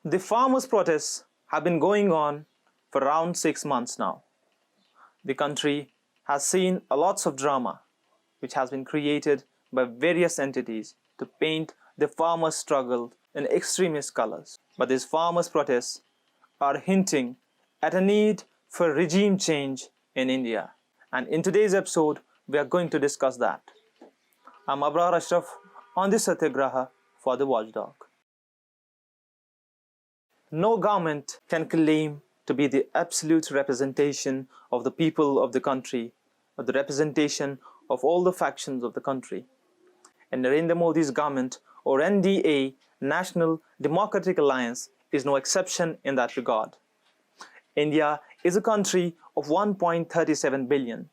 The farmers' protests have been going on for around 6 months now. The country has seen a lots of drama which has been created by various entities to paint the farmers' struggle in extremist colors. But these farmers' protests are hinting at a need for regime change in India. And in today's episode, we are going to discuss that. I'm Abrar Ashraf on this Satyagraha for the Watchdog. No government can claim to be the absolute representation of the people of the country, or the representation of all the factions of the country. And Narendra Modi's government, or NDA, National Democratic Alliance, is no exception in that regard. India is a country of 1.37 billion.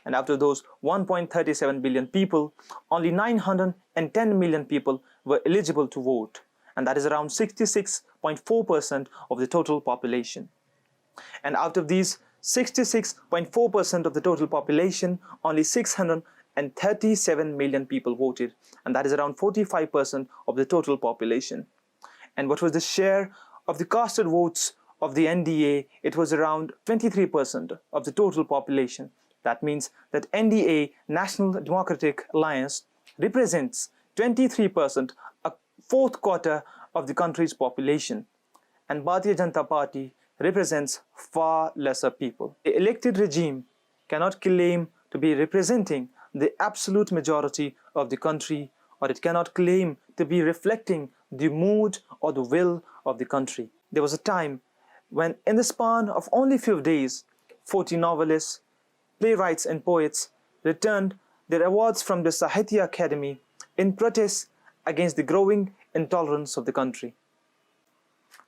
And out of those 1.37 billion people, only 910 million people were eligible to vote. And that is around 66.4% of the total population. And out of these 66.4% of the total population, only 637 million people voted. And that is around 45% of the total population. And what was the share of the casted votes of the NDA? It was around 23% of the total population. That means that NDA, National Democratic Alliance, represents 23%, a fourth quarter of the country's population. And Bhartiya Janta Party represents far lesser people. The elected regime cannot claim to be representing the absolute majority of the country, or it cannot claim to be reflecting the mood or the will of the country. There was a time when, in the span of only few days, 40 novelists, playwrights and poets returned their awards from the Sahitya Academy in protest against the growing intolerance of the country.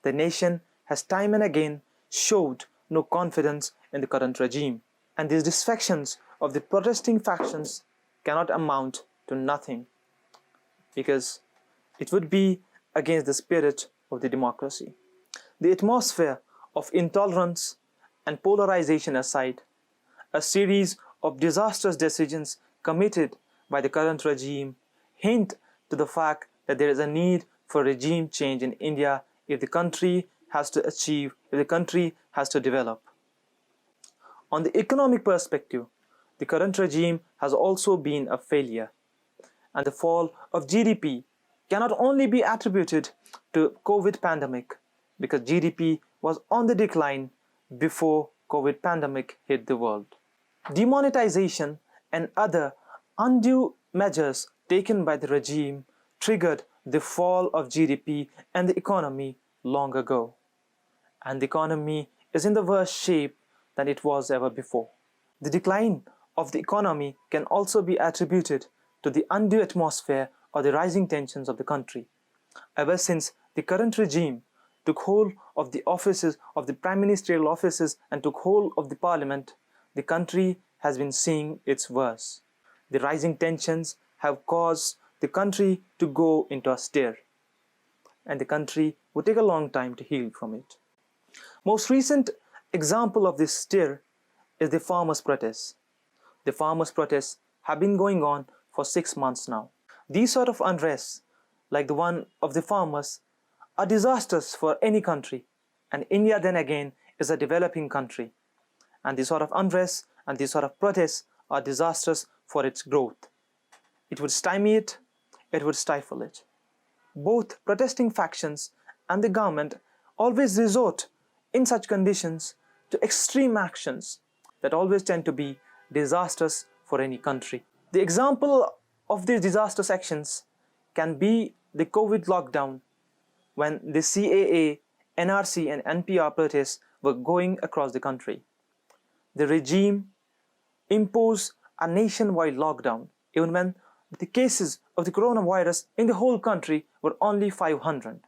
The nation has time and again showed no confidence in the current regime, and these disaffections of the protesting factions cannot amount to nothing, because it would be against the spirit of the democracy. The atmosphere of intolerance and polarization aside, a series of disastrous decisions committed by the current regime hint to the fact that there is a need for regime change in India if the country has to achieve, if the country has to develop. On the economic perspective, the current regime has also been a failure, and the fall of GDP cannot only be attributed to COVID pandemic, because GDP was on the decline before COVID pandemic hit the world. Demonetization and other undue measures taken by the regime triggered the fall of GDP and the economy long ago. And the economy is in the worst shape than it was ever before. The decline of the economy can also be attributed to the undue atmosphere or the rising tensions of the country. Ever since the current regime took hold of the offices of the prime ministerial offices and took hold of the parliament, the country has been seeing its worst. The rising tensions have caused the country to go into a stir, and the country would take a long time to heal from it. Most recent example of this stir is the farmers' protests. The farmers' protests have been going on for 6 months now. These sort of unrests, like the one of the farmers, are disastrous for any country, and India then again is a developing country. And these sort of unrest and these sort of protests are disastrous for its growth. It would stymie it, it would stifle it. Both protesting factions and the government always resort in such conditions to extreme actions that always tend to be disastrous for any country. The example of these disastrous actions can be the COVID lockdown, when the CAA, NRC and NPR protests were going across the country. The regime imposed a nationwide lockdown, even when the cases of the coronavirus in the whole country were only 500.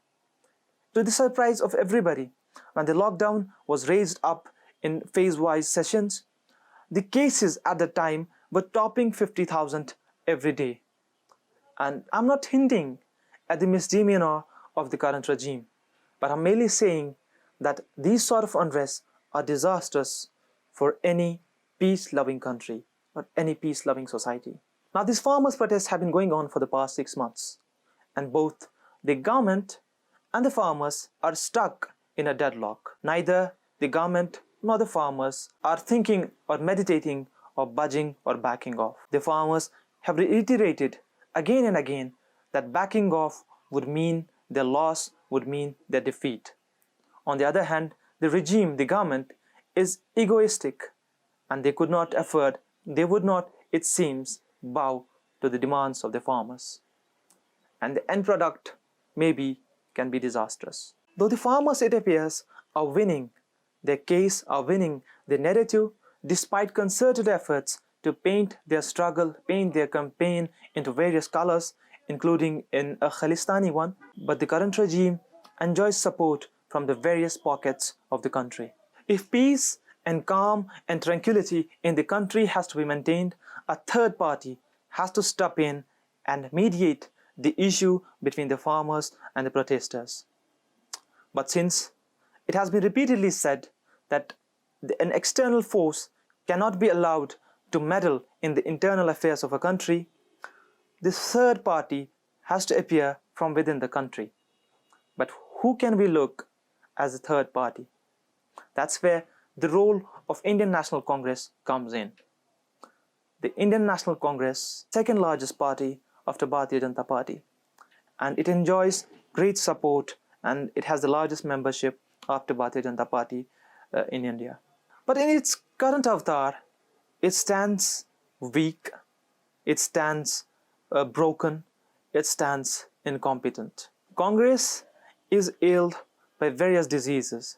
To the surprise of everybody, when the lockdown was raised up in phase-wise sessions, the cases at the time were topping 50,000 every day. And I'm not hinting at the misdemeanor of the current regime, but I'm merely saying that these sort of unrests are disastrous for any peace-loving country or any peace-loving society. Now, these farmers' protests have been going on for the past 6 months, and both the government and the farmers are stuck in a deadlock. Neither the government nor the farmers are thinking or meditating or budging or backing off. The farmers have reiterated again and again that backing off would mean their loss, would mean their defeat. On the other hand, the regime, the government, is egoistic, and they could not afford, they would not, it seems, bow to the demands of the farmers. And the end product, maybe, can be disastrous. Though the farmers, it appears, are winning their case, are winning the narrative, despite concerted efforts to paint their struggle, paint their campaign into various colors, including in a Khalistani one, but the current regime enjoys support from the various pockets of the country. If peace and calm and tranquility in the country has to be maintained, a third party has to step in and mediate the issue between the farmers and the protesters. But since it has been repeatedly said that an external force cannot be allowed to meddle in the internal affairs of a country, this third party has to appear from within the country. But who can we look as a third party? That's where the role of Indian National Congress comes in. The Indian National Congress, second largest party after Bhartiya Janta Party, and it enjoys great support, and it has the largest membership after Bhartiya Janta Party in India. But in its current avatar, it stands weak, it stands broken, it stands incompetent. Congress is ill by various diseases.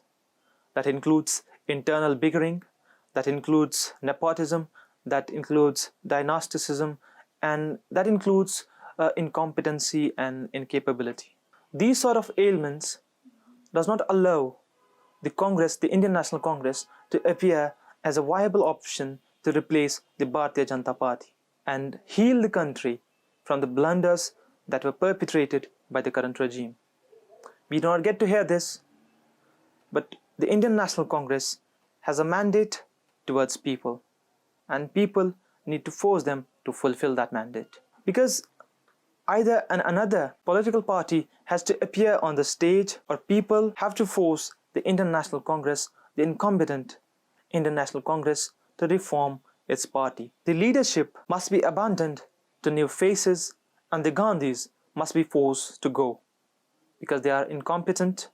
That includes internal bickering, that includes nepotism, that includes dynasticism, and that includes incompetency and incapability. These sort of ailments does not allow the Congress, the Indian National Congress, to appear as a viable option to replace the Bhartiya Janta Party and heal the country from the blunders that were perpetrated by the current regime. We do not get to hear this, but the Indian National Congress has a mandate towards people, and people need to force them to fulfill that mandate. Because either another political party has to appear on the stage, or people have to force the Indian National Congress, the incompetent Indian National Congress, to reform its party. The leadership must be abandoned to new faces, and the Gandhis must be forced to go, because they are incompetent,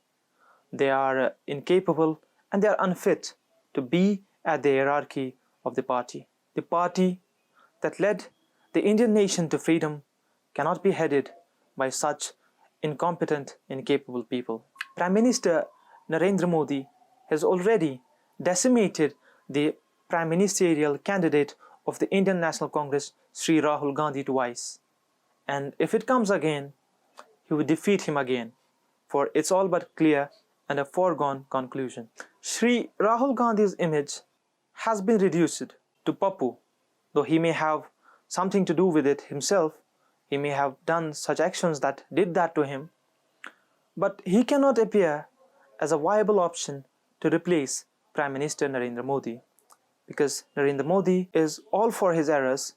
they are incapable, and they are unfit to be at the hierarchy of the party. The party that led the Indian nation to freedom cannot be headed by such incompetent, incapable people. Prime Minister Narendra Modi has already decimated the prime ministerial candidate of the Indian National Congress, Sri Rahul Gandhi, twice. And if it comes again, he will defeat him again, for it's all but clear and a foregone conclusion. Sri Rahul Gandhi's image has been reduced to Pappu, though he may have something to do with it himself. He may have done such actions that did that to him, but he cannot appear as a viable option to replace Prime Minister Narendra Modi, because Narendra Modi is, all for his errors,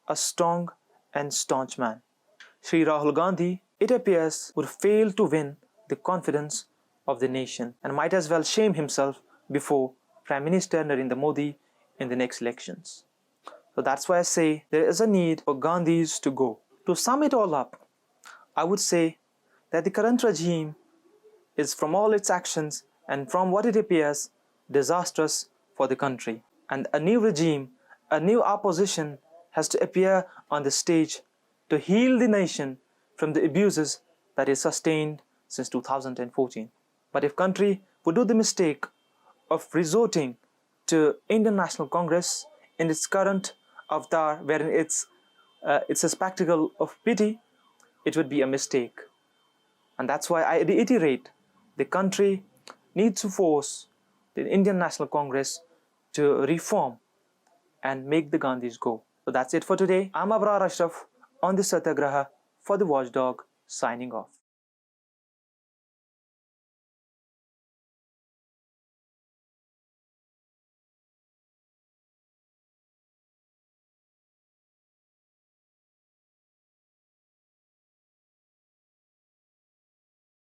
a strong and staunch man. Sri Rahul Gandhi, it appears, would fail to win the confidence of the nation and might as well shame himself before Prime Minister Narendra Modi in the next elections. So that's why I say there is a need for Gandhis to go. To sum it all up, I would say that the current regime is, from all its actions and from what it appears, disastrous for the country. And a new regime, a new opposition has to appear on the stage to heal the nation from the abuses that is sustained since 2014. But if country would do the mistake of resorting to Indian National Congress in its current avatar, wherein it's a spectacle of pity, it would be a mistake. And that's why I reiterate, the country needs to force the Indian National Congress to reform and make the Gandhis go. So that's it for today. I'm Abrar Ashraf on the Satyagraha for the Watchdog, signing off.